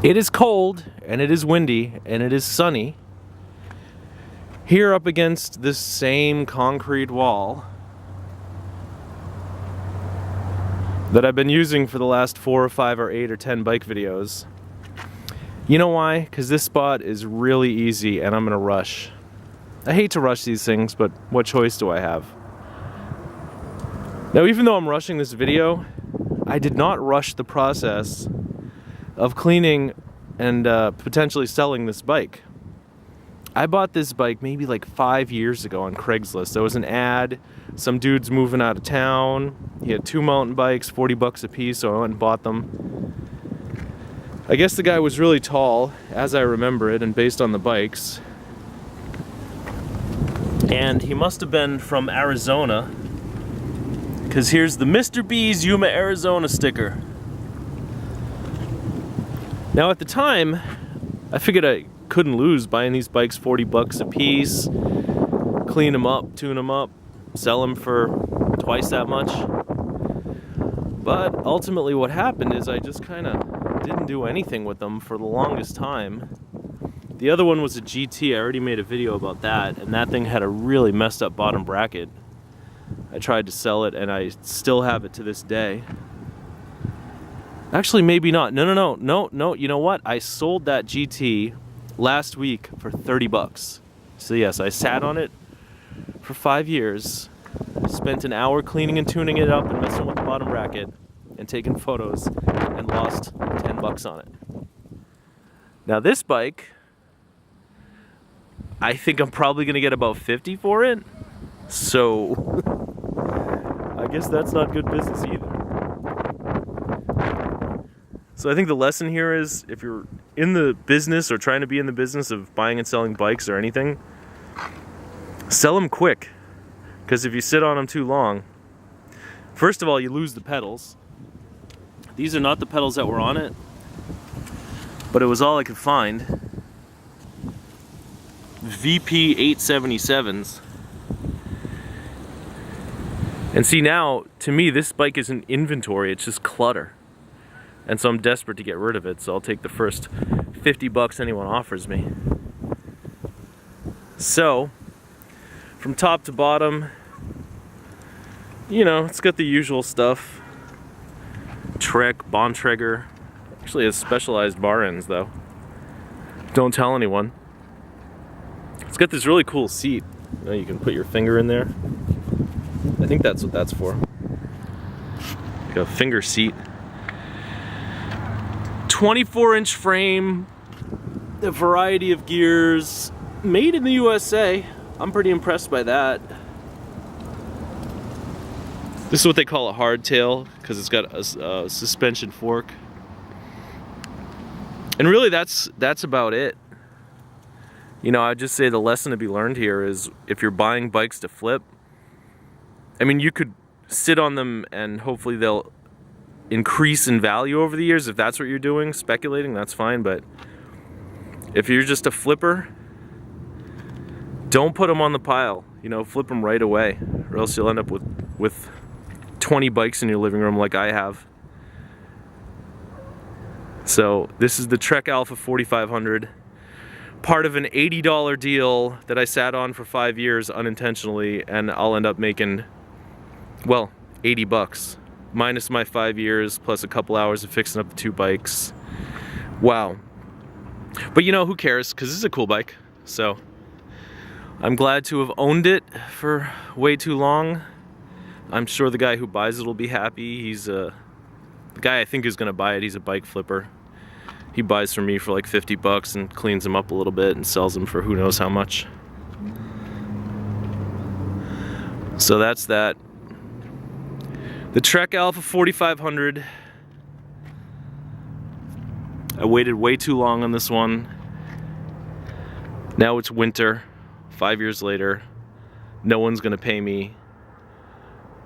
It is cold, and it is windy, and it is sunny. Here up against this same concrete wall that I've been using for the last 4 or 5 or 8 or 10 bike videos. You know why? Because this spot is really easy and I'm gonna rush. I hate to rush these things, but what choice do I have? Now, even though I'm rushing this video, I did not rush the process of cleaning and potentially selling this bike. I bought this bike maybe like 5 years ago on Craigslist. There was an ad, some dude's moving out of town. He had 2 mountain bikes, 40 bucks a piece, so I went and bought them. I guess the guy was really tall, as I remember it, and based on the bikes. And he must have been from Arizona, because here's the Mr. B's Yuma, Arizona sticker. Now at the time, I figured I couldn't lose buying these bikes 40 bucks a piece, clean them up, tune them up, sell them for twice that much. But ultimately what happened is I just kind of didn't do anything with them for the longest time. The other one was a GT. I already made a video about that, and that thing had a really messed up bottom bracket. I tried to sell it and I still have it to this day. Actually, maybe not. No, you know what? I sold that GT last week for 30 bucks. So yes, I sat on it for 5 years, spent an hour cleaning and tuning it up and messing with the bottom bracket and taking photos, and lost 10 bucks on it. Now this bike, I think I'm probably gonna get about 50 for it. So I guess that's not good business either. So I think the lesson here is, if you're in the business or trying to be in the business of buying and selling bikes or anything, sell them quick. Because if you sit on them too long, first of all, you lose the pedals. These are not the pedals that were on it, but it was all I could find. VP 877s. And see, now, to me, this bike isn't inventory, it's just clutter. And so I'm desperate to get rid of it, so I'll take the first 50 bucks anyone offers me. So, from top to bottom, you know, it's got the usual stuff. Trek, Bontrager. Actually has specialized bar ends though. Don't tell anyone. It's got this really cool seat. You know, you can put your finger in there. I think that's what that's for. Like a finger seat. 24-inch frame, a variety of gears, made in the USA. I'm pretty impressed by that. This is what they call a hardtail, because it's got a suspension fork. And really that's about it. You know, I'd just say the lesson to be learned here is, if you're buying bikes to flip, I mean, you could sit on them and hopefully they'll increase in value over the years. If that's what you're doing, speculating, that's fine. But if you're just a flipper, don't put them on the pile. You know, flip them right away, or else you'll end up with 20 bikes in your living room like I have. So this is the Trek Alpha 4500, part of an $80 deal that I sat on for 5 years unintentionally, and I'll end up making, well, 80 bucks. Minus my 5 years, plus a couple hours of fixing up the 2 bikes. Wow. But you know, who cares? Because this is a cool bike. So I'm glad to have owned it for way too long. I'm sure the guy who buys it will be happy. He's the guy I think is gonna buy it. He's a bike flipper. He buys from me for like 50 bucks and cleans them up a little bit and sells them for who knows how much. So that's that. The Trek Alpha 4500. I waited way too long on this one. Now it's winter, 5 years later. No one's gonna pay me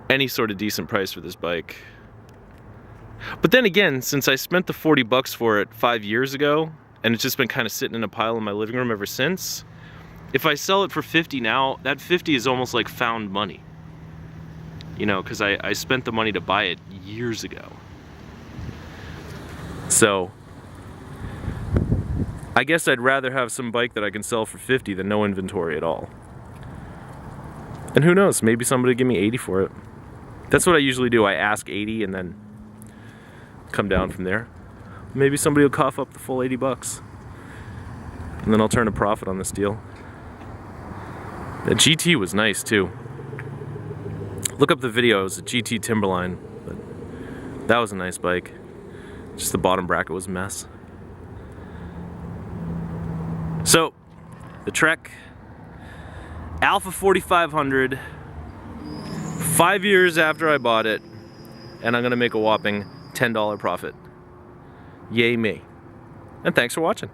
any sort of decent price for this bike. But then again, since I spent the 40 bucks for it 5 years ago, and it's just been kind of sitting in a pile in my living room ever since, if I sell it for 50 now, that 50 is almost like found money. You know, because I spent the money to buy it years ago. So I guess I'd rather have some bike that I can sell for 50 than no inventory at all. And who knows, maybe somebody will give me 80 for it. That's what I usually do. I ask 80 and then come down from there. Maybe somebody will cough up the full 80 bucks. And then I'll turn a profit on this deal. The GT was nice too. Look up the video, it was a GT Timberline. But that was a nice bike. Just the bottom bracket was a mess. So, the Trek Alpha 4500, 5 years after I bought it, and I'm gonna make a whopping $10 profit. Yay me. And thanks for watching.